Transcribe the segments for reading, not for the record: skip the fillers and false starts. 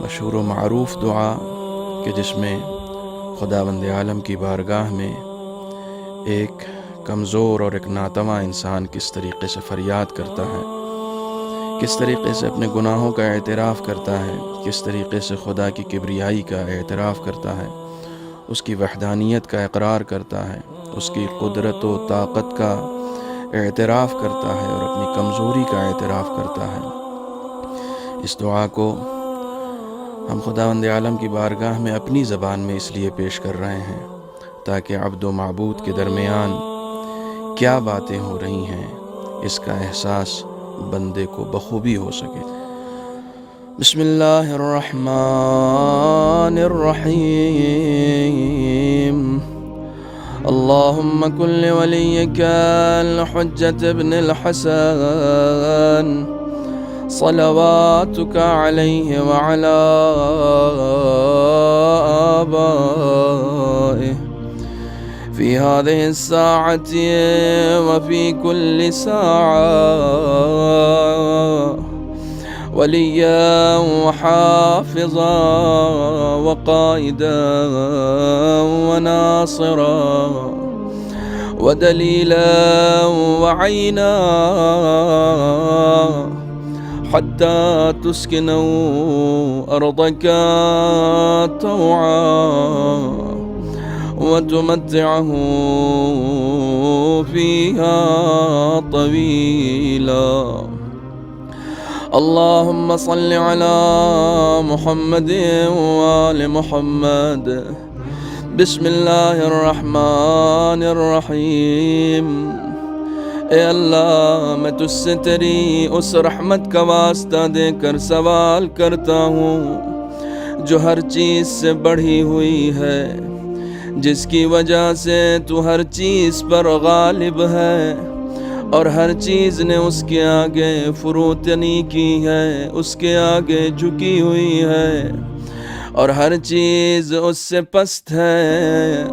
مشہور و معروف دعا کہ جس میں خداوند عالم کی بارگاہ میں ایک کمزور اور ایک ناتواں انسان کس طریقے سے فریاد کرتا ہے، کس طریقے سے اپنے گناہوں کا اعتراف کرتا ہے، کس طریقے سے خدا کی کبریائی کا اعتراف کرتا ہے، اس کی وحدانیت کا اقرار کرتا ہے، اس کی قدرت و طاقت کا اعتراف کرتا ہے اور اپنی کمزوری کا اعتراف کرتا ہے۔ اس دعا کو ہم خداوند عالم کی بارگاہ میں اپنی زبان میں اس لیے پیش کر رہے ہیں تاکہ عبد و معبود کے درمیان کیا باتیں ہو رہی ہیں اس کا احساس بندے کو بخوبی ہو سکے۔ بسم اللہ الرحمن الرحیم۔ اللہم کن لولیک الحجۃ ابن الحسن صلواتک علیہ وعلی آبائہ فی هذه الساعة وفي كل ساعة وليا وحافظا وقائدا وناصرا ودليلا وعينا حتى تسكنوا أرضك طوعا وتمتعه فيها طويلا۔ اللهم صل على محمد وآل محمد۔ بسم اللہ الرحمن الرحیم۔ اے اللہ، میں تجھ سے تیری اس رحمت کا واسطہ دے کر سوال کرتا ہوں جو ہر چیز سے بڑھی ہوئی ہے، جس کی وجہ سے تو ہر چیز پر غالب ہے اور ہر چیز نے اس کے آگے فروتنی کی ہے، اس کے آگے جھکی ہوئی ہے اور ہر چیز اس سے پست ہے،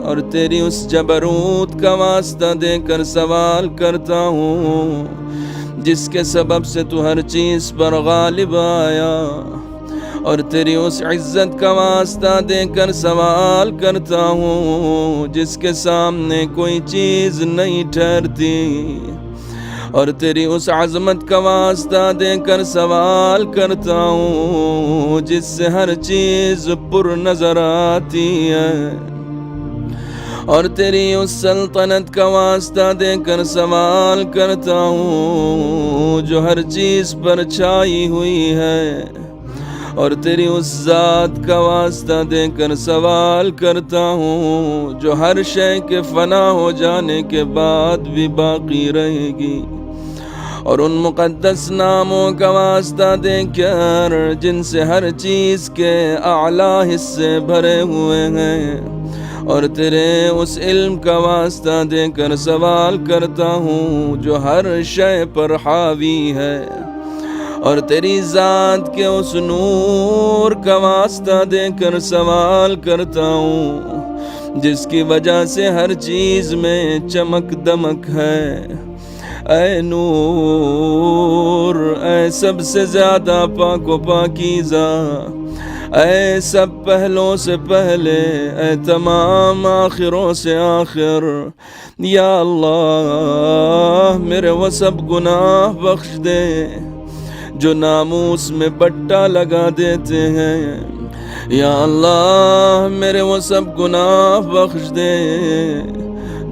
اور تیری اس جبروت کا واسطہ دے کر سوال کرتا ہوں جس کے سبب سے تو ہر چیز پر غالب آیا، اور تیری اس عزت کا واسطہ دے کر سوال کرتا ہوں جس کے سامنے کوئی چیز نہیں ٹھہرتی، اور تیری اس عظمت کا واسطہ دے کر سوال کرتا ہوں جس سے ہر چیز پر نظر آتی ہے، اور تیری اس سلطنت کا واسطہ دے کر سوال کرتا ہوں جو ہر چیز پر چھائی ہوئی ہے، اور تیری اس ذات کا واسطہ دے کر سوال کرتا ہوں جو ہر شے کے فنا ہو جانے کے بعد بھی باقی رہے گی، اور ان مقدس ناموں کا واسطہ دے کر جن سے ہر چیز کے اعلیٰ حصے بھرے ہوئے ہیں، اور تیرے اس علم کا واسطہ دے کر سوال کرتا ہوں جو ہر شے پر حاوی ہے، اور تیری ذات کے اس نور کا واسطہ دے کر سوال کرتا ہوں جس کی وجہ سے ہر چیز میں چمک دمک ہے۔ اے نور، اے سب سے زیادہ پاک و پاکیزہ، اے سب پہلوں سے پہلے، اے تمام آخروں سے آخر، یا اللہ میرے وہ سب گناہ بخش دے جو ناموس میں بٹا لگا دیتے ہیں، یا اللہ میرے وہ سب گناہ بخش دے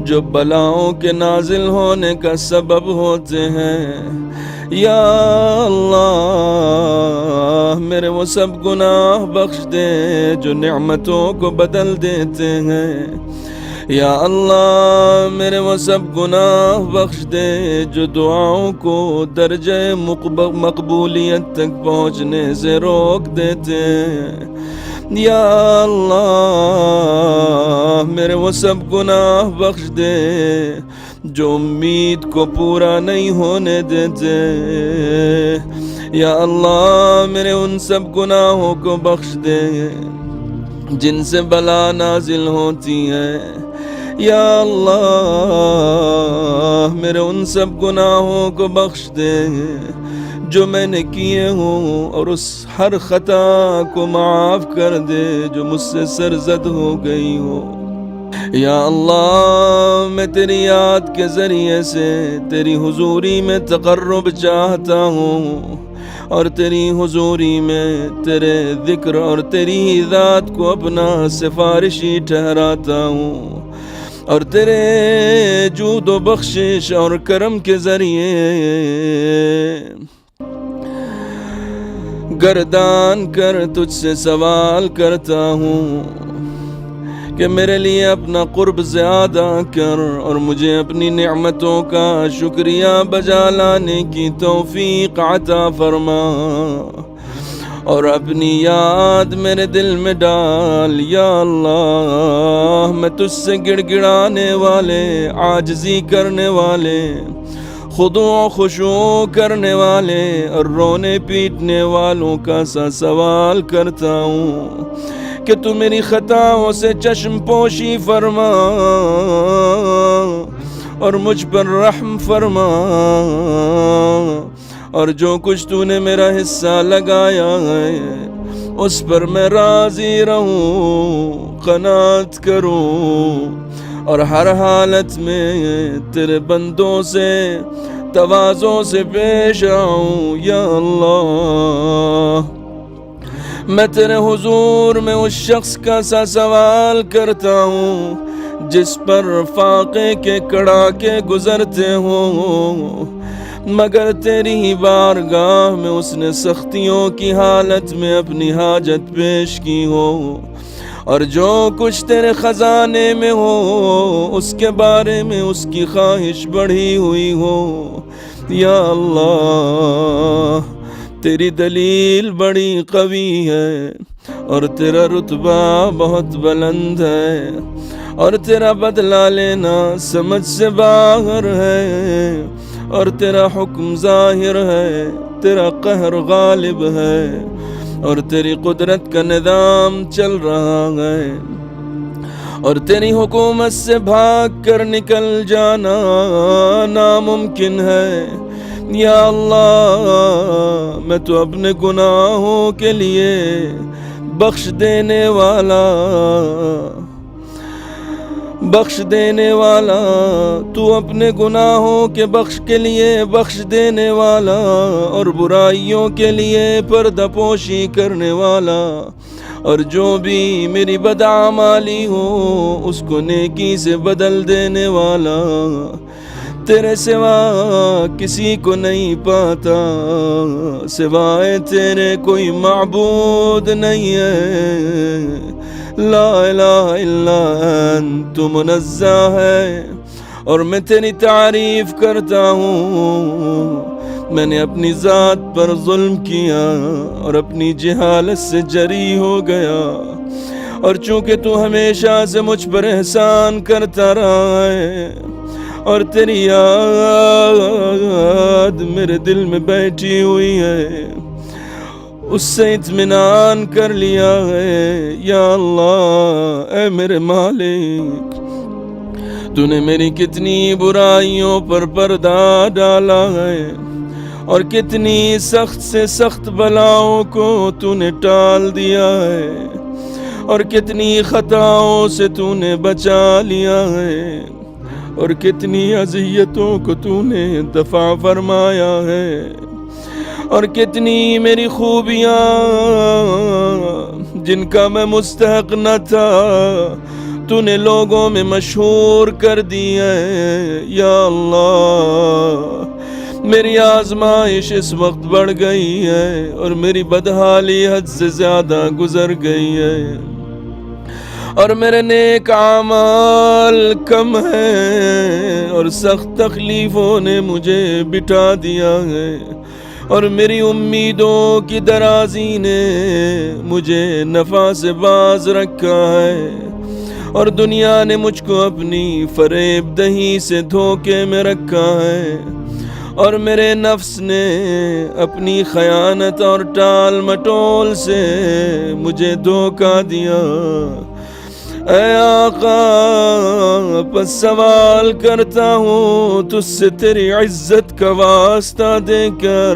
جو بلاؤں کے نازل ہونے کا سبب ہوتے ہیں، یا اللہ میرے وہ سب گناہ بخش دے جو نعمتوں کو بدل دیتے ہیں، یا اللہ میرے وہ سب گناہ بخش دے جو دعاؤں کو درجہ مقبولیت تک پہنچنے سے روک دیتے ہیں، یا اللہ میرے وہ سب گناہ بخش دے جو امید کو پورا نہیں ہونے دیتے، یا اللہ میرے ان سب گناہوں کو بخش دے جن سے بلا نازل ہوتی ہے، یا اللہ میرے ان سب گناہوں کو بخش دے جو میں نے کیے ہوں، اور اس ہر خطا کو معاف کر دے جو مجھ سے سرزد ہو گئی ہو۔ یا اللہ، میں تیری یاد کے ذریعے سے تیری حضوری میں تقرب چاہتا ہوں، اور تیری حضوری میں تیرے ذکر اور تیری ذات کو اپنا سفارشی ٹھہراتا ہوں، اور تیرے جود و بخشش اور کرم کے ذریعے گردان کر تجھ سے سوال کرتا ہوں کہ میرے لیے اپنا قرب زیادہ کر، اور مجھے اپنی نعمتوں کا شکریہ بجا لانے کی توفیق عطا فرما، اور اپنی یاد میرے دل میں ڈال۔ یا اللہ، میں تجھ سے گڑ گڑانے والے، عاجزی کرنے والے، خضوع و خشوع کرنے والے اور رونے پیٹنے والوں کا سا سوال کرتا ہوں کہ تو میری خطاؤں سے چشم پوشی فرما، اور مجھ پر رحم فرما، اور جو کچھ تو نے میرا حصہ لگایا ہے اس پر میں راضی رہوں، قناعت کروں، اور ہر حالت میں تیرے بندوں سے تواضع سے پیش آؤں۔ یا اللہ، میں تیرے حضور میں اس شخص کا سا سوال کرتا ہوں جس پر فاقے کے کڑاکے گزرتے ہوں، مگر تیری ہی بارگاہ میں اس نے سختیوں کی حالت میں اپنی حاجت پیش کی ہو، اور جو کچھ تیرے خزانے میں ہو اس کے بارے میں اس کی خواہش بڑھی ہوئی ہو۔ یا اللہ، تیری دلیل بڑی قوی ہے، اور تیرا رتبہ بہت بلند ہے، اور تیرا بدلہ لینا سمجھ سے باہر ہے، اور تیرا حکم ظاہر ہے، تیرا قہر غالب ہے، اور تیری قدرت کا نظام چل رہا ہے، اور تیری حکومت سے بھاگ کر نکل جانا ناممکن ہے۔ یا اللہ، میں تو اپنے گناہوں کے لیے بخش دینے والا، تو اپنے گناہوں کے بخش کے لیے بخش دینے والا، اور برائیوں کے لیے پردہ پوشی کرنے والا، اور جو بھی میری بدعمالی ہو اس کو نیکی سے بدل دینے والا، تیرے سوا کسی کو نہیں پاتا، سوائے تیرے کوئی معبود نہیں ہے، لا الہ الا انت منزہ ہے، اور میں تیری تعریف کرتا ہوں۔ میں نے اپنی ذات پر ظلم کیا اور اپنی جہالت سے جری ہو گیا، اور چونکہ تو ہمیشہ سے مجھ پر احسان کرتا رہا ہے، اور تیری یاد میرے دل میں بیٹھی ہوئی ہے، اس سے اطمینان کر لیا ہے۔ یا اللہ، اے میرے مالک، تو نے میری کتنی برائیوں پر پردہ ڈالا ہے، اور کتنی سخت سے سخت بلاؤں کو تو نے ٹال دیا ہے، اور کتنی خطاؤں سے تو نے بچا لیا ہے، اور کتنی اذیتوں کو تو نے دفع فرمایا ہے، اور کتنی میری خوبیاں جن کا میں مستحق نہ تھا تو نے لوگوں میں مشہور کر دی ہے۔ یا اللہ، میری آزمائش اس وقت بڑھ گئی ہے، اور میری بدحالی حد سے زیادہ گزر گئی ہے، اور میرے نیک اعمال کم ہیں، اور سخت تکلیفوں نے مجھے بٹھا دیا ہے، اور میری امیدوں کی درازی نے مجھے نفع سے باز رکھا ہے، اور دنیا نے مجھ کو اپنی فریب دہی سے دھوکے میں رکھا ہے، اور میرے نفس نے اپنی خیانت اور ٹال مٹول سے مجھے دھوکا دیا۔ اے آقا پس سوال کرتا ہوں تجھ سے تیری عزت کا واسطہ دے کر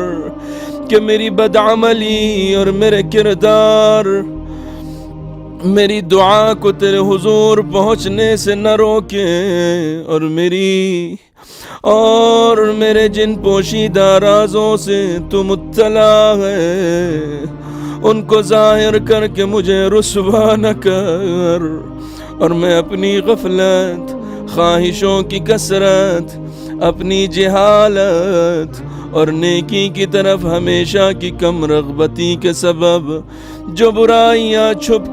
کہ میری بدعملی اور میرے کردار میری دعا کو تیرے حضور پہنچنے سے نہ روکے، اور میرے جن پوشیدہ رازوں سے تو مطلع ہے ان کو ظاہر کر کے مجھے رسوا نہ کر، اور میں اپنی غفلت، خواہشوں کی کثرت، اپنی جہالت اور نیکی کی طرف ہمیشہ کی کم رغبتی کے سبب جو برائیاں چھپ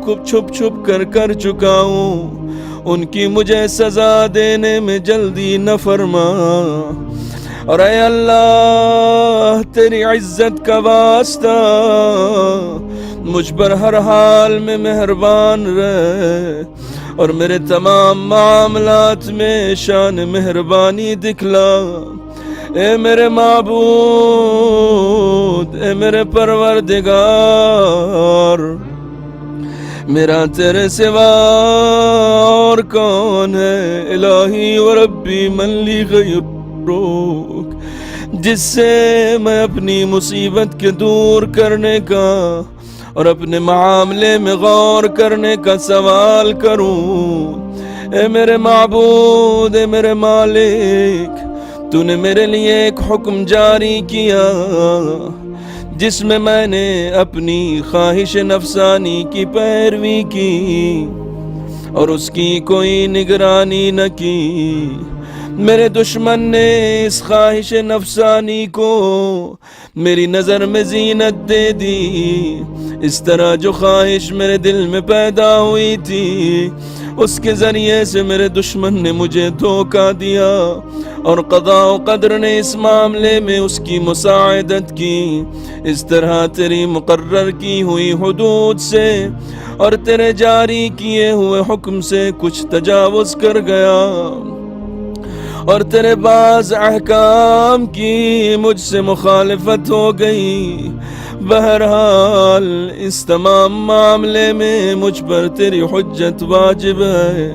کر چکا ہوں ان کی مجھے سزا دینے میں جلدی نہ فرما، اور اے اللہ تیری عزت کا واسطہ مجھ پر ہر حال میں مہربان رہ، اور میرے تمام معاملات میں شان مہربانی دکھلا۔ اے میرے معبود، اے میرے پروردگار، میرا تیرے سوا اور کون ہے؟ الہی و ربی من لی غیرک، جس سے میں اپنی مصیبت کے دور کرنے کا اور اپنے معاملے میں غور کرنے کا سوال کروں۔ اے میرے معبود، اے میرے مالک، تو نے میرے لیے ایک حکم جاری کیا جس میں نے اپنی خواہش نفسانی کی پیروی کی اور اس کی کوئی نگرانی نہ کی۔ میرے دشمن نے اس خواہش نفسانی کو میری نظر میں زینت دے دی، اس طرح جو خواہش میرے دل میں پیدا ہوئی تھی اس کے ذریعے سے میرے دشمن نے مجھے دھوکہ دیا، اور قضاء و قدر نے اس معاملے میں اس کی مساعدت کی، اس طرح تیری مقرر کی ہوئی حدود سے اور تیرے جاری کیے ہوئے حکم سے کچھ تجاوز کر گیا، اور تیرے بعض احکام کی مجھ سے مخالفت ہو گئی۔ بہرحال اس تمام معاملے میں مجھ پر تیری حجت واجب ہے،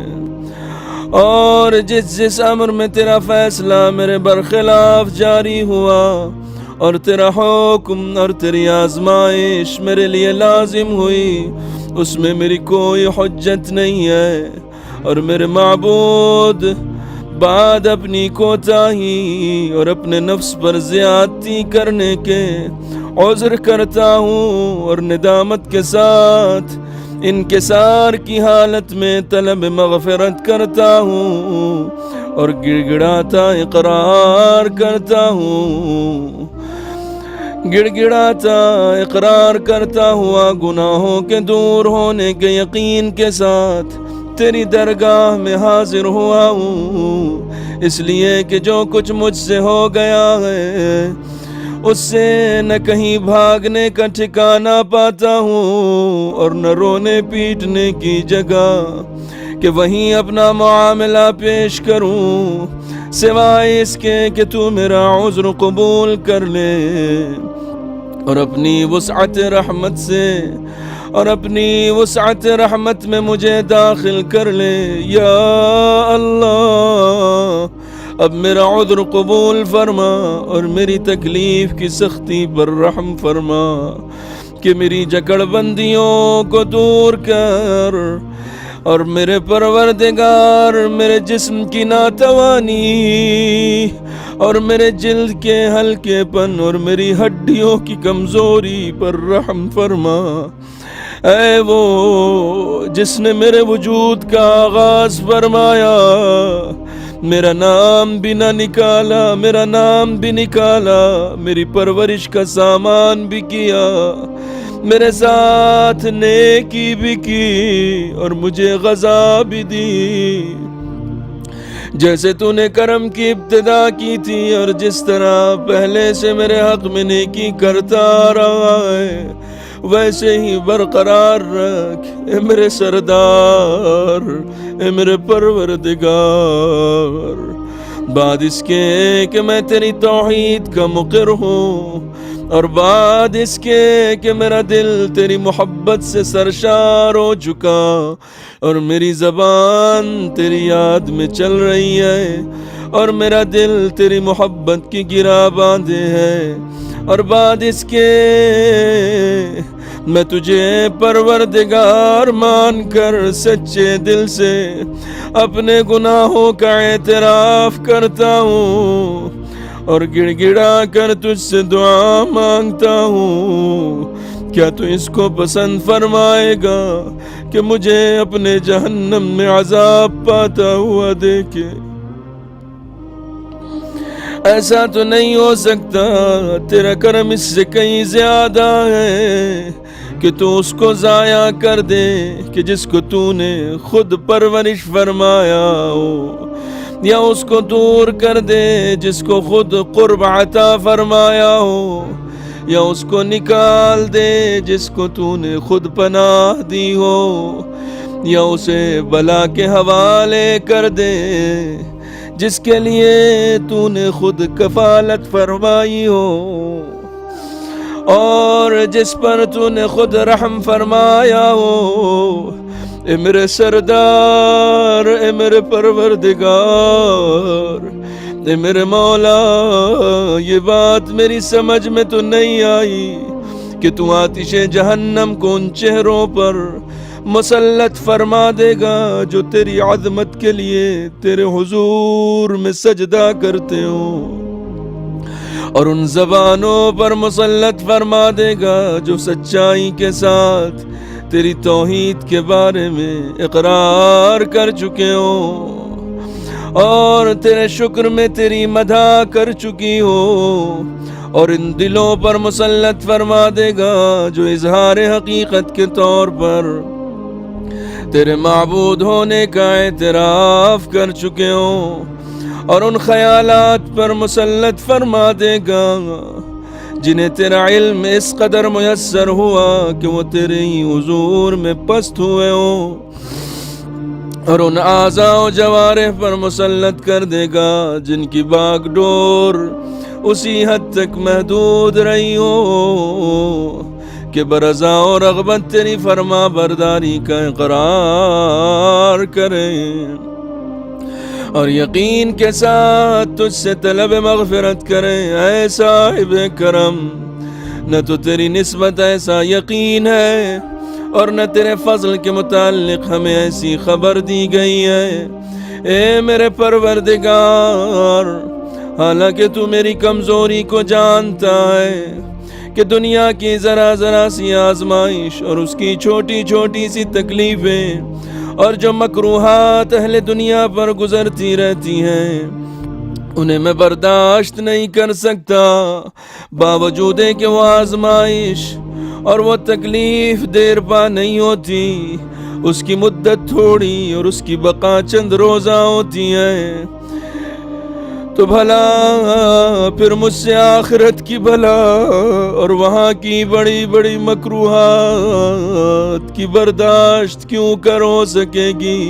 اور جس امر میں تیرا فیصلہ میرے برخلاف جاری ہوا اور تیرا حکم اور تیری آزمائش میرے لیے لازم ہوئی اس میں میری کوئی حجت نہیں ہے، اور میرے معبود بعد اپنی کوتاہی اور اپنے نفس پر زیادتی کرنے کے عذر کرتا ہوں، اور ندامت کے ساتھ انکسار کی حالت میں طلب مغفرت کرتا ہوں، اور گڑ گڑاتا اقرار کرتا ہوں، گڑ گڑاتا اقرار کرتا ہوا گناہوں کے دور ہونے کے یقین کے ساتھ تیری درگاہ میں حاضر ہوا ہوں، اس لیے کہ جو کچھ مجھ سے ہو گیا ہے اس سے نہ کہیں بھاگنے کا ٹھکانہ پاتا ہوں اور نہ رونے پیٹنے کی جگہ کہ وہیں اپنا معاملہ پیش کروں، سوائے اس کے کہ تو میرا عذر قبول کر لے اور اپنی وسعت رحمت سے اور اپنی وسعت رحمت میں مجھے داخل کر لے۔ یا اللہ اب میرا عذر قبول فرما اور میری تکلیف کی سختی پر رحم فرما کہ میری جکڑ بندیوں کو دور کر، اور میرے پروردگار میرے جسم کی ناتوانی اور میرے جلد کے ہلکے پن اور میری ہڈیوں کی کمزوری پر رحم فرما۔ اے وہ جس نے میرے وجود کا آغاز فرمایا، میرا نام بھی نہ نکالا، میرا نام بھی نکالا، میری پرورش کا سامان بھی کیا، میرے ساتھ نیکی بھی کی اور مجھے غذا بھی دی، جیسے تو نے کرم کی ابتدا کی تھی اور جس طرح پہلے سے میرے حق میں نیکی کرتا رہا ہے ویسے ہی برقرار رکھ اے میرے سردار، اے میرے پروردگار۔ بعد اس کے کہ میں تیری توحید کا مقر ہوں، اور بعد اس کے کہ میرا دل تیری محبت سے سرشار ہو چکا اور میری زبان تیری یاد میں چل رہی ہے اور میرا دل تیری محبت کی گرا باندھے ہے، اور بعد اس کے میں تجھے پروردگار مان کر سچے دل سے اپنے گناہوں کا اعتراف کرتا ہوں اور گڑ گڑا کر تجھ سے دعا مانگتا ہوں، کیا تو اس کو پسند فرمائے گا کہ مجھے اپنے جہنم میں عذاب پاتا ہوا دیکھے؟ ایسا تو نہیں ہو سکتا، تیرا کرم اس سے کہیں زیادہ ہے کہ تو اس کو ضائع کر دے کہ جس کو تو نے خود پرورش فرمایا ہو، یا اس کو دور کر دے جس کو خود قرب عطا فرمایا ہو، یا اس کو نکال دے جس کو تو نے خود پناہ دی ہو، یا اسے بلا کے حوالے کر دے جس کے لیے تو نے خود کفالت فرمائی ہو، اور جس پر تو نے خود رحم فرمایا ہو۔ اے میرے سردار، اے میرے پروردگار، اے میرے مولا، یہ بات میری سمجھ میں تو نہیں آئی کہ تو آتش جہنم کو ان چہروں پر مسلط فرما دے گا جو تیری عظمت کے لیے تیرے حضور میں سجدہ کرتے ہوں، اور ان زبانوں پر مسلط فرما دے گا جو سچائی کے ساتھ تیری توحید کے بارے میں اقرار کر چکے ہوں اور تیرے شکر میں تیری مدح کر چکی ہو، اور ان دلوں پر مسلط فرما دے گا جو اظہار حقیقت کے طور پر تیرے معبود ہونے کا اعتراف کر چکے ہوں، اور ان خیالات پر مسلط فرما دے گا جنہیں تیرا علم اس قدر میسر ہوا کہ وہ تیرے ہی حضور میں پست ہوئے ہوں، اور ان اعضاء و جوارح پر مسلط کر دے گا جن کی باغ ڈور اسی حد تک محدود رہی ہو کہ برضا و رغبت تیری فرما برداری کا اقرار کریں اور یقین کے ساتھ تجھ سے طلب مغفرت کریں۔ اے صاحب کرم، نہ تو تیری نسبت ایسا یقین ہے اور نہ تیرے فضل کے متعلق ہمیں ایسی خبر دی گئی ہے۔ اے میرے پروردگار، حالانکہ تو میری کمزوری کو جانتا ہے کہ دنیا کی ذرا ذرا سی آزمائش اور اس کی چھوٹی چھوٹی سی تکلیفیں اور جو مکروہات اہل دنیا پر گزرتی رہتی ہیں انہیں میں برداشت نہیں کر سکتا، باوجود کہ وہ آزمائش اور وہ تکلیف دیر پا نہیں ہوتی، اس کی مدت تھوڑی اور اس کی بقا چند روزہ ہوتی ہے، تو بھلا پھر مجھ سے آخرت کی بلا اور وہاں کی بڑی بڑی مکروہات کی برداشت کیوں کر ہو سکے گی،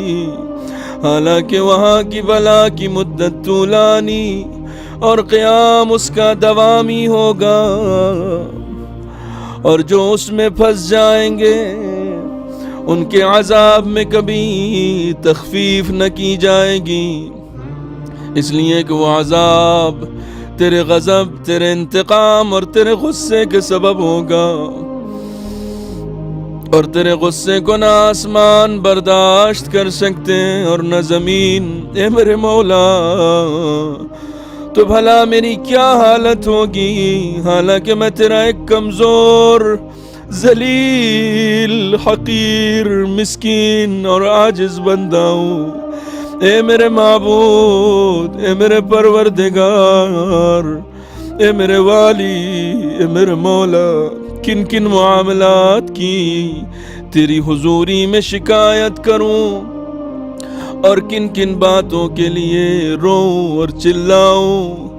حالانکہ وہاں کی بلا کی مدت طولانی اور قیام اس کا دوامی ہوگا، اور جو اس میں پھنس جائیں گے ان کے عذاب میں کبھی تخفیف نہ کی جائے گی، اس لیے کہ وہ عذاب تیرے غضب، تیرے انتقام اور تیرے غصے کے سبب ہوگا، اور تیرے غصے کو نہ آسمان برداشت کر سکتے اور نہ زمین۔ اے میرے مولا، تو بھلا میری کیا حالت ہوگی حالانکہ میں تیرا ایک کمزور، ذلیل، حقیر، مسکین اور عاجز بندہ ہوں۔ اے میرے معبود، اے میرے پروردگار، اے میرے والی، اے میرے مولا، کن کن معاملات کی تیری حضوری میں شکایت کروں اور کن کن باتوں کے لیے روؤں اور چلاؤں،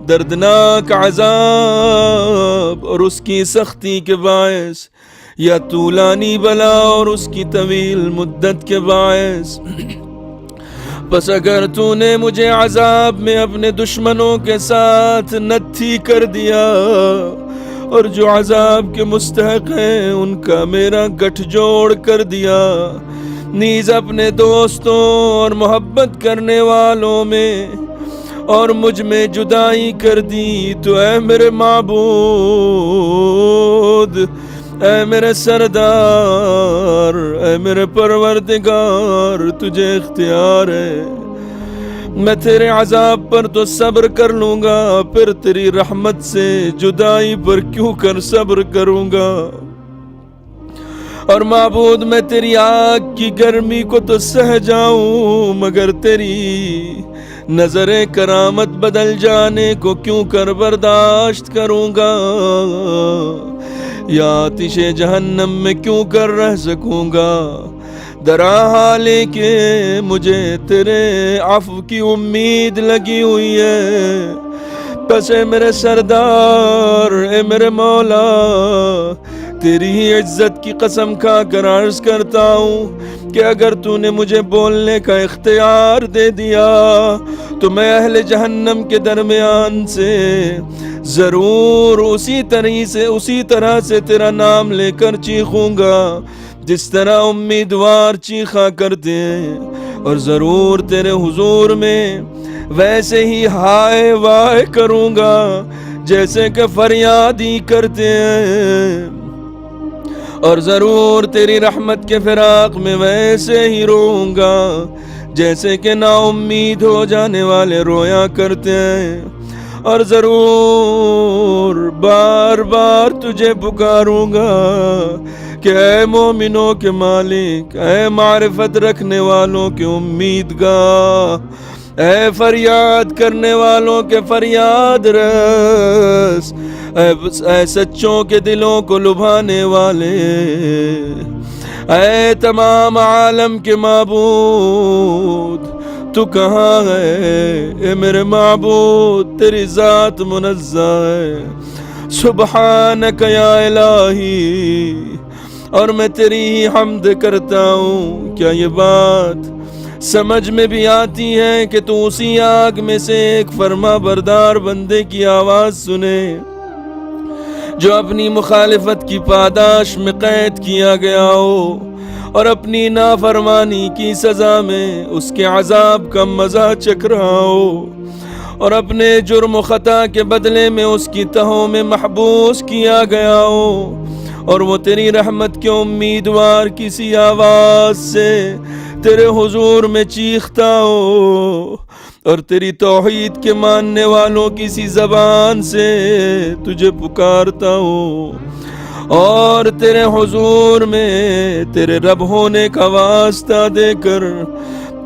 دردناک عذاب اور اس کی سختی کے باعث یا طولانی بلا اور اس کی طویل مدت کے باعث۔ بس اگر تو نے مجھے عذاب میں اپنے دشمنوں کے ساتھ نتھی کر دیا اور جو عذاب کے مستحق ہیں ان کا میرا گٹھ جوڑ کر دیا، نیز اپنے دوستوں اور محبت کرنے والوں میں اور مجھ میں جدائی کر دی۔ تو اے میرے معبود، اے میرے سردار، اے میرے پروردگار، تجھے اختیار ہے، میں تیرے عذاب پر تو صبر کر لوں گا، پھر تیری رحمت سے جدائی پر کیوں کر صبر کروں گا؟ اور معبود میں تیری آگ کی گرمی کو تو سہ جاؤں، مگر تیری نظر کرامت بدل جانے کو کیوں کر برداشت کروں گا؟ یا آتش جہنم میں کیوں کر رہ سکوں گا؟ درا حالے کہ مجھے تیرے عفو کی امید لگی ہوئی ہے۔ پس اے میرے سردار، اے میرے مولا، تیری ہی عزت کی قسم کھا کر عرض کرتا ہوں کہ اگر تو نے مجھے بولنے کا اختیار دے دیا تو میں اہل جہنم کے درمیان سے ضرور اسی طرح سے تیرا نام لے کر چیخوں گا جس طرح امیدوار چیخا کرتے ہیں، اور ضرور تیرے حضور میں ویسے ہی ہائے وائے کروں گا جیسے کہ فریادی کرتے ہیں، اور ضرور تیری رحمت کے فراق میں ویسے ہی روؤں گا جیسے کہ نا امید ہو جانے والے رویا کرتے ہیں، اور ضرور بار بار تجھے پکاروں گا کہ اے مومنوں کے مالک، اے معرفت رکھنے والوں کے امیدگاہ، اے فریاد کرنے والوں کے فریاد رس، اے سچوں کے دلوں کو لبھانے والے، اے تمام عالم کے معبود، تو کہاں ہے؟ اے میرے معبود، تیری ذات منزہ ہے، سبحانک یا الہی، اور میں تیری ہی حمد کرتا ہوں۔ کیا یہ بات سمجھ میں بھی آتی ہے کہ تو اسی آگ میں سے ایک فرما بردار بندے کی آواز سنے جو اپنی مخالفت کی پاداش میں قید کیا گیا ہو اور اپنی نافرمانی کی سزا میں اس کے عذاب کا مزہ چکھ رہا ہو، اور اپنے جرم و خطا کے بدلے میں اس کی تہوں میں محبوس کیا گیا ہو، اور وہ تیری رحمت کے امیدوار کسی آواز سے تیرے حضور میں چیختا ہو، اور تیری توحید کے ماننے والوں کسی زبان سے تجھے پکارتا ہو، اور تیرے حضور میں تیرے رب ہونے کا واسطہ دے کر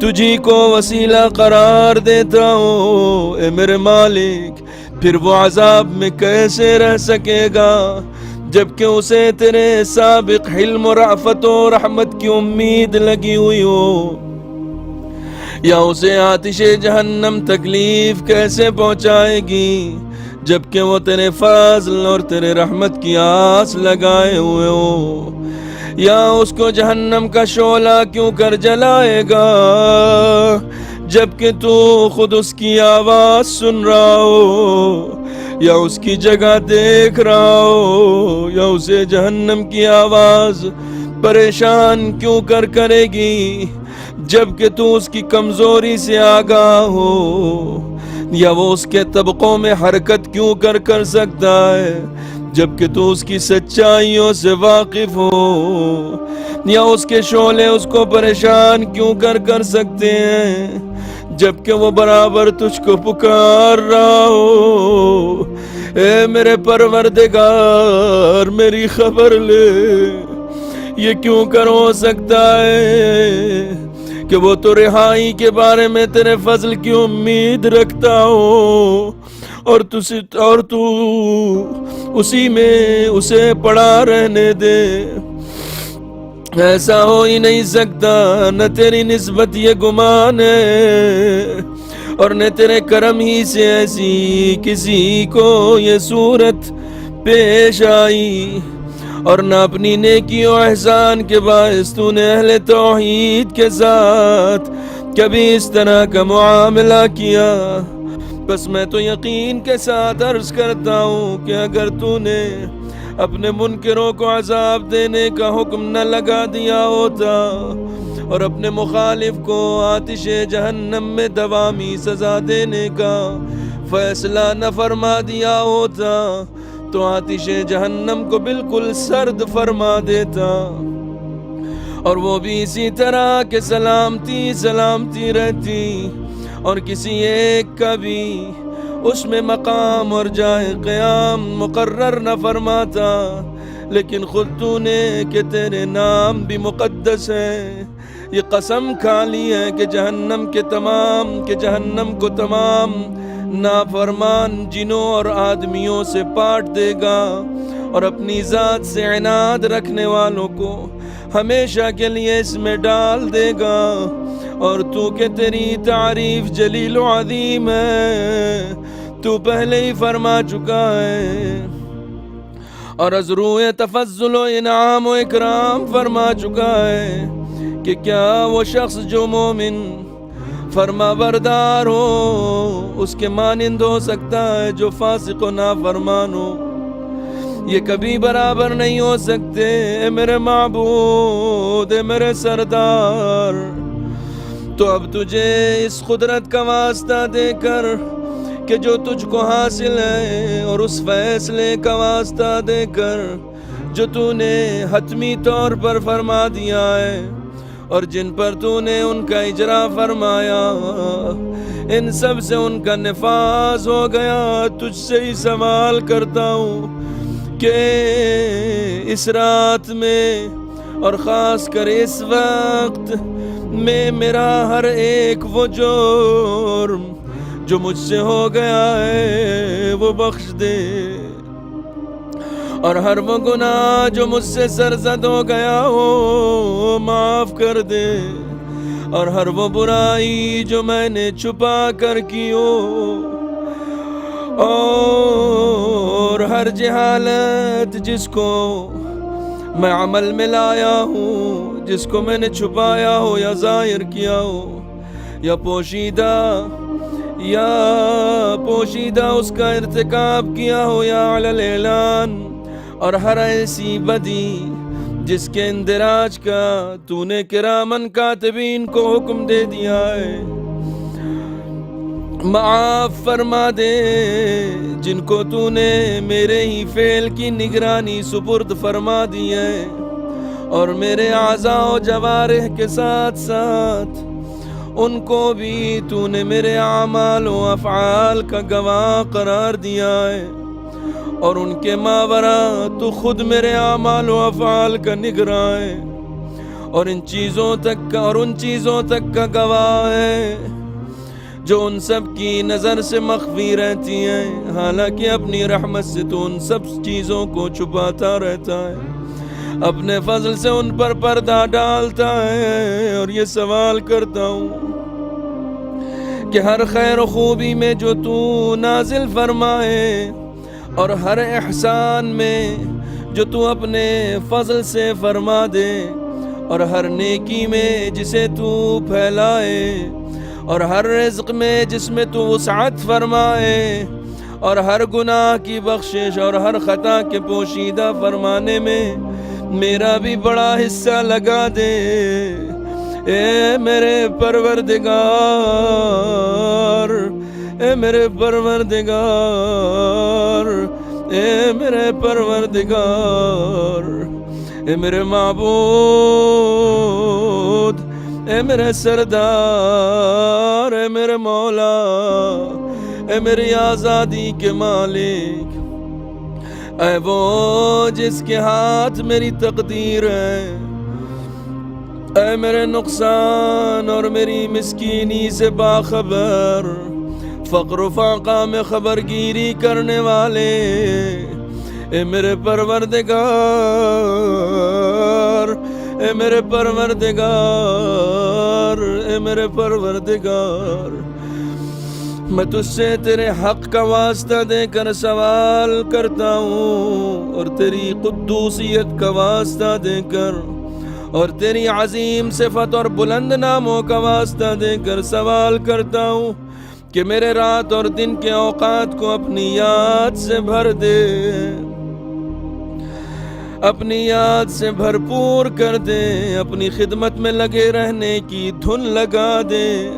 تجھی کو وسیلہ قرار دیتا ہوں۔ اے میرے مالک، پھر وہ عذاب میں کیسے رہ سکے گا جبکہ اسے تیرے سابق حلم و رأفت و رحمت کی امید لگی ہوئی ہو؟ یا اسے آتش جہنم تکلیف کیسے پہنچائے گی جبکہ وہ تیرے فضل اور تیرے رحمت کی آس لگائے ہوئے ہو؟ یا اس کو جہنم کا شعلہ کیوں کر جلائے گا جبکہ تو خود اس کی آواز سن رہا ہو، یا اس کی جگہ دیکھ رہا ہو؟ یا اسے جہنم کی آواز پریشان کیوں کر کرے گی جبکہ تو اس کی کمزوری سے آگاہ ہو؟ یا وہ اس کے طبقوں میں حرکت کیوں کر سکتا ہے جبکہ تو اس کی سچائیوں سے واقف ہو؟ یا اس کے شعلے اس کو پریشان کیوں کر سکتے ہیں جبکہ وہ برابر تجھ کو پکار رہا ہو؟ اے میرے پروردگار، میری خبر لے، یہ کیوں کر ہو سکتا ہے کہ وہ تو رہائی کے بارے میں تیرے فضل کی امید رکھتا ہو اور تو اسی میں اسے پڑا رہنے دے؟ ایسا ہو ہی نہیں سکتا، نہ تیری نسبت یہ گمان ہے اور نہ تیرے کرم ہی سے ایسی کسی کو یہ صورت پیش آئی، اور نہ اپنی نیکی و احسان کے باعث تو نے اہل توحید کے ساتھ کبھی اس طرح کا معاملہ کیا بس میں تو یقین کے ساتھ عرض کرتا ہوں کہ اگر تو نے اپنے منکروں کو عذاب دینے کا حکم نہ لگا دیا ہوتا اور اپنے مخالف کو آتش جہنم میں دوامی سزا دینے کا فیصلہ نہ فرما دیا ہوتا تو آتش جہنم کو بالکل سرد فرما دیتا، اور وہ بھی اسی طرح کہ سلامتی رہتی، اور کسی ایک کا بھی اس میں مقام اور جائے قیام مقرر نہ فرماتا، لیکن خود تو نے کہ تیرے نام بھی مقدس ہے یہ قسم کھا لی ہے کہ جہنم کو تمام نافرمان جنوں اور آدمیوں سے پاٹ دے گا، اور اپنی ذات سے عناد رکھنے والوں کو ہمیشہ کے لیے اس میں ڈال دے گا، اور تو کہ تیری تعریف جلیل و عظیم ہے تو پہلے ہی فرما چکا ہے، اور از روئے تفضل و انعام و اکرام فرما چکا ہے کہ کیا وہ شخص جو مومن فرما بردار ہو اس کے مانند ہو سکتا ہے جو فاسق و نافرمان ہو؟ یہ کبھی برابر نہیں ہو سکتے۔ اے میرے معبود، اے میرے سردار، تو اب تجھے اس قدرت کا واسطہ دے کر کہ جو تجھ کو حاصل ہے، اور اس فیصلے کا واسطہ دے کر جو تو نے حتمی طور پر فرما دیا ہے اور جن پر تو نے ان کا اجرا فرمایا، ان سب سے ان کا نفاذ ہو گیا، تجھ سے ہی سوال کرتا ہوں کہ اس رات میں اور خاص کر اس وقت میں میرا ہر ایک وہ جرم جو مجھ سے ہو گیا ہے وہ بخش دے، اور ہر وہ گناہ جو مجھ سے سرزد ہو گیا ہو معاف کر دے، اور ہر وہ برائی جو میں نے چھپا کر کی ہو، اور ہر جہالت جس کو میں عمل میں لایا ہوں، جس کو میں نے چھپایا ہو یا ظاہر کیا ہو، یا پوشیدہ اس کا ارتکاب کیا ہو یا علی الاعلان، اور ہر ایسی بدی جس کے اندراج کا تو نے کرامن کاتبین کو حکم دے دیا ہے، معاف فرما دے، جن کو تو نے میرے ہی فعل کی نگرانی سپرد فرما دی ہے، اور میرے اعضاء و جوارح کے ساتھ ساتھ ان کو بھی تو نے میرے اعمال و افعال کا گواہ قرار دیا ہے، اور ان کے ماورا تو خود میرے اعمال و افعال کا نگراں ہے، اور ان چیزوں تک کا گواہ ہے جو ان سب کی نظر سے مخفی رہتی ہیں، حالانکہ اپنی رحمت سے تو ان سب چیزوں کو چھپاتا رہتا ہے، اپنے فضل سے ان پر پردہ ڈالتا ہے، اور یہ سوال کرتا ہوں کہ ہر خیر و خوبی میں جو تو نازل فرمائے، اور ہر احسان میں جو تو اپنے فضل سے فرما دے، اور ہر نیکی میں جسے تو پھیلائے، اور ہر رزق میں جس میں تو وسعت فرمائے، اور ہر گناہ کی بخشش اور ہر خطا کے پوشیدہ فرمانے میں میرا بھی بڑا حصہ لگا دے، اے میرے پروردگار، اے میرے پروردگار، اے میرے پروردگار، اے میرے معبود، اے میرے سردار، اے میرے مولا، اے میری آزادی کے مالک، اے وہ جس کے ہاتھ میری تقدیر ہے، اے میرے نقصان اور میری مسکینی سے باخبر، فقر و فاقہ میں خبر گیری کرنے والے، اے میرے پروردگار، اے میرے پروردگار، اے میرے پروردگار، میں تجھ سے تیرے حق کا واسطہ دے کر سوال کرتا ہوں، اور تیری قدوسیت کا واسطہ دے کر، اور تیری عظیم صفت اور بلند ناموں کا واسطہ دے کر سوال کرتا ہوں کہ میرے رات اور دن کے اوقات کو اپنی یاد سے بھر دے، اپنی یاد سے بھرپور کر دے، اپنی خدمت میں لگے رہنے کی دھن لگا دے،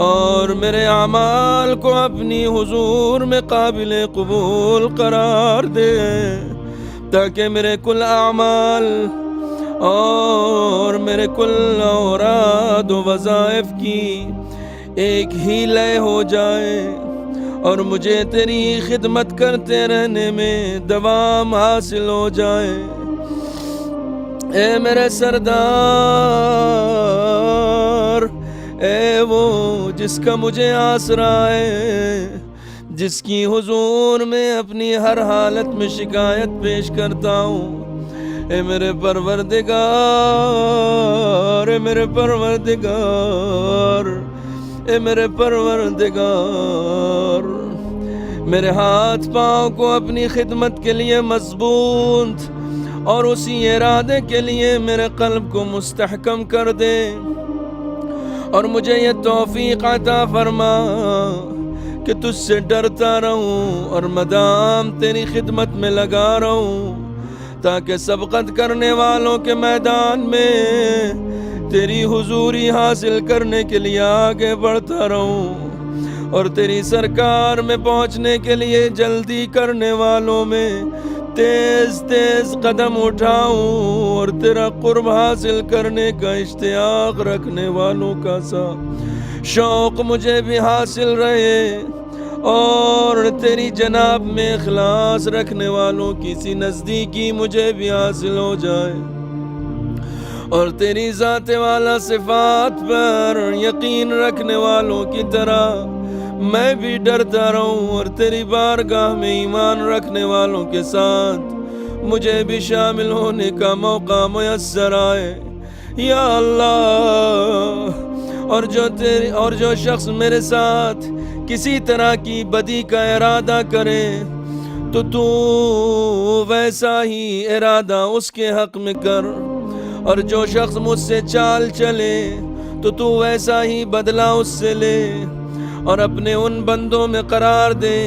اور میرے اعمال کو اپنی حضور میں قابل قبول قرار دے، تاکہ میرے کل اعمال اور میرے کل اوراد و وظائف کی ایک ہی لے ہو جائے، اور مجھے تیری خدمت کرتے رہنے میں دوام حاصل ہو جائے۔ اے میرے سردار، اے وہ جس کا مجھے آسرا ہے، جس کی حضور میں اپنی ہر حالت میں شکایت پیش کرتا ہوں، اے میرے پروردگار، اے میرے پروردگار، اے میرے پروردگار، میرے ہاتھ پاؤں کو اپنی خدمت کے لیے مضبوط اور اسی ارادے کے لیے میرے قلب کو مستحکم کر دے، اور مجھے یہ توفیق عطا فرما کہ تجھ سے ڈرتا رہوں اور مدام تیری خدمت میں لگا رہوں، تاکہ سبقت کرنے والوں کے میدان میں تیری حضوری حاصل کرنے کے لیے آگے بڑھتا رہوں، اور تیری سرکار میں پہنچنے کے لیے جلدی کرنے والوں میں تیز تیز قدم اٹھاؤں، اور تیرا قرب حاصل کرنے کا اشتیاق رکھنے والوں کا سا شوق مجھے بھی حاصل رہے، اور تیری جناب میں اخلاص رکھنے والوں کی سی نزدیکی مجھے بھی حاصل ہو جائے، اور تیری ذات والا صفات پر یقین رکھنے والوں کی طرح میں بھی ڈرتا رہوں، اور تیری بارگاہ میں ایمان رکھنے والوں کے ساتھ مجھے بھی شامل ہونے کا موقع میسر آئے یا اللہ۔ اور جو شخص میرے ساتھ کسی طرح کی بدی کا ارادہ کرے تو تو ویسا ہی ارادہ اس کے حق میں کر، اور جو شخص مجھ سے چال چلے تو تو ویسا ہی بدلہ اس سے لے، اور اپنے ان بندوں میں قرار دے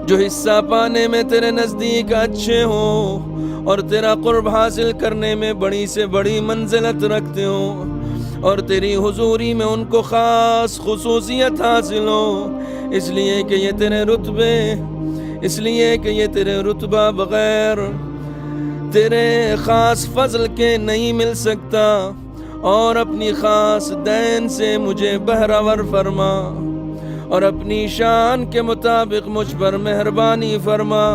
جو حصہ پانے میں تیرے نزدیک اچھے ہوں، اور تیرا قرب حاصل کرنے میں بڑی سے بڑی منزلت رکھتے ہوں، اور تیری حضوری میں ان کو خاص خصوصیت حاصل ہو، اس لیے کہ یہ تیرے رتبہ بغیر تیرے خاص فضل کے نہیں مل سکتا، اور اپنی خاص دین سے مجھے بہرور فرما، اور اپنی شان کے مطابق مجھ پر مہربانی فرما،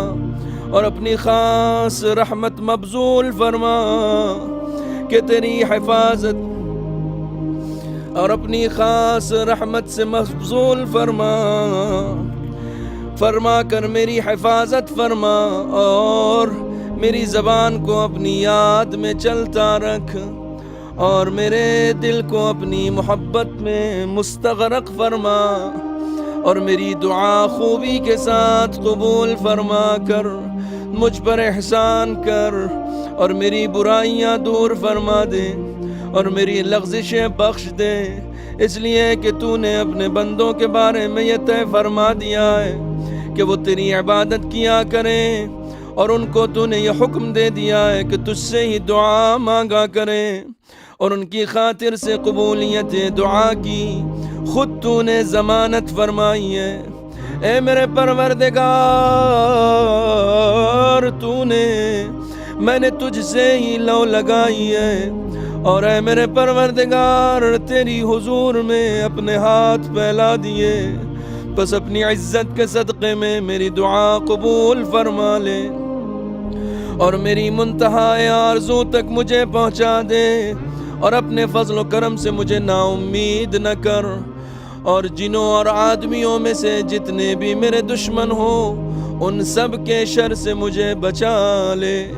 اور اپنی خاص رحمت مبذول فرما کہ تیری حفاظت، اور اپنی خاص رحمت سے مبذول فرما کر میری حفاظت فرما، اور میری زبان کو اپنی یاد میں چلتا رکھ، اور میرے دل کو اپنی محبت میں مستغرق فرما، اور میری دعا خوبی کے ساتھ قبول فرما کر مجھ پر احسان کر، اور میری برائیاں دور فرما دے، اور میری لغزشیں بخش دے، اس لیے کہ تو نے اپنے بندوں کے بارے میں یہ طے فرما دیا ہے کہ وہ تیری عبادت کیا کریں، اور ان کو تو نے یہ حکم دے دیا ہے کہ تجھ سے ہی دعا مانگا کریں، اور ان کی خاطر سے قبولیت دعا کی خود تو نے ضمانت فرمائی ہے۔ اے میرے پروردگار، میں نے تجھ سے ہی لو لگائی ہے، اور اے میرے پروردگار تیری حضور میں اپنے ہاتھ پھیلا دیے، بس اپنی عزت کے صدقے میں میری دعا قبول فرما لے، اور میری منتہا آرزو تک مجھے پہنچا دے، اور اپنے فضل و کرم سے مجھے نا امید نہ کر، اور جنوں اور آدمیوں میں سے جتنے بھی میرے دشمن ہوں ان سب کے شر سے مجھے بچا لے۔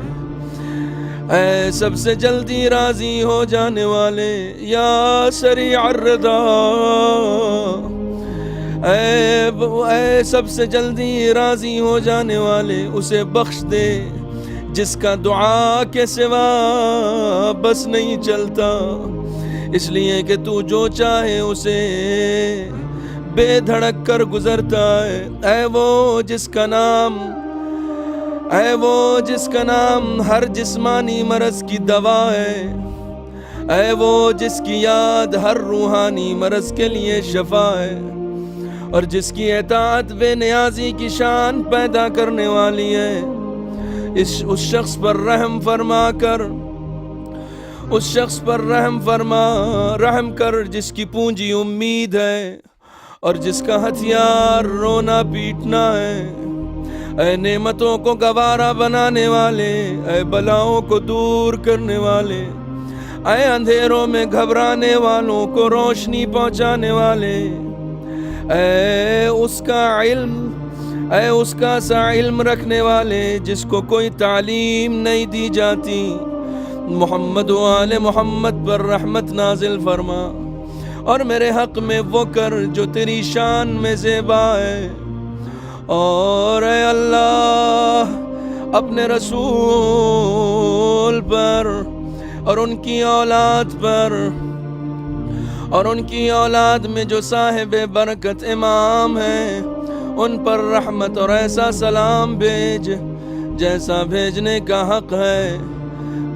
اے سب سے جلدی راضی ہو جانے والے یا سریع الرضا، اے سب سے جلدی راضی ہو جانے والے اسے بخش دے جس کا دعا کے سوا بس نہیں چلتا، اس لیے کہ تو جو چاہے اسے بے دھڑک کر گزرتا ہے، اے وہ جس کا نام ہر جسمانی مرض کی دوا ہے، اے وہ جس کی یاد ہر روحانی مرض کے لیے شفا ہے، اور جس کی اطاعت بے نیازی کی شان پیدا کرنے والی ہے، اس شخص پر رحم کر جس کی پونجی امید ہے اور جس کا ہتھیار رونا پیٹنا ہے۔ اے نعمتوں کو گوارا بنانے والے، اے بلاؤں کو دور کرنے والے، اے اندھیروں میں گھبرانے والوں کو روشنی پہنچانے والے، اے اس کا سا علم رکھنے والے جس کو کوئی تعلیم نہیں دی جاتی، محمد و آل محمد پر رحمت نازل فرما، اور میرے حق میں وہ کر جو تیری شان میں زیبا ہے، اور اے اللہ اپنے رسول پر اور ان کی اولاد پر اور ان کی اولاد میں جو صاحب برکت امام ہیں ان پر رحمت اور ایسا سلام بھیج جیسا بھیجنے کا حق ہے۔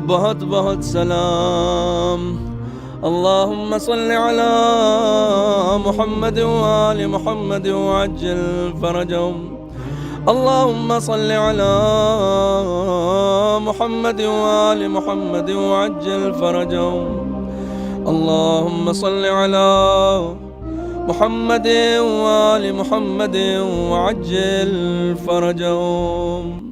بہت بہت سلام۔ اللہم صلی علی محمد وآل محمد وعجل فرجهم۔ اللہم صلی علی محمد وآل محمد وعجل فرجهم۔ اللہم صلی علی محمد وآل محمد وعجل فرجهم۔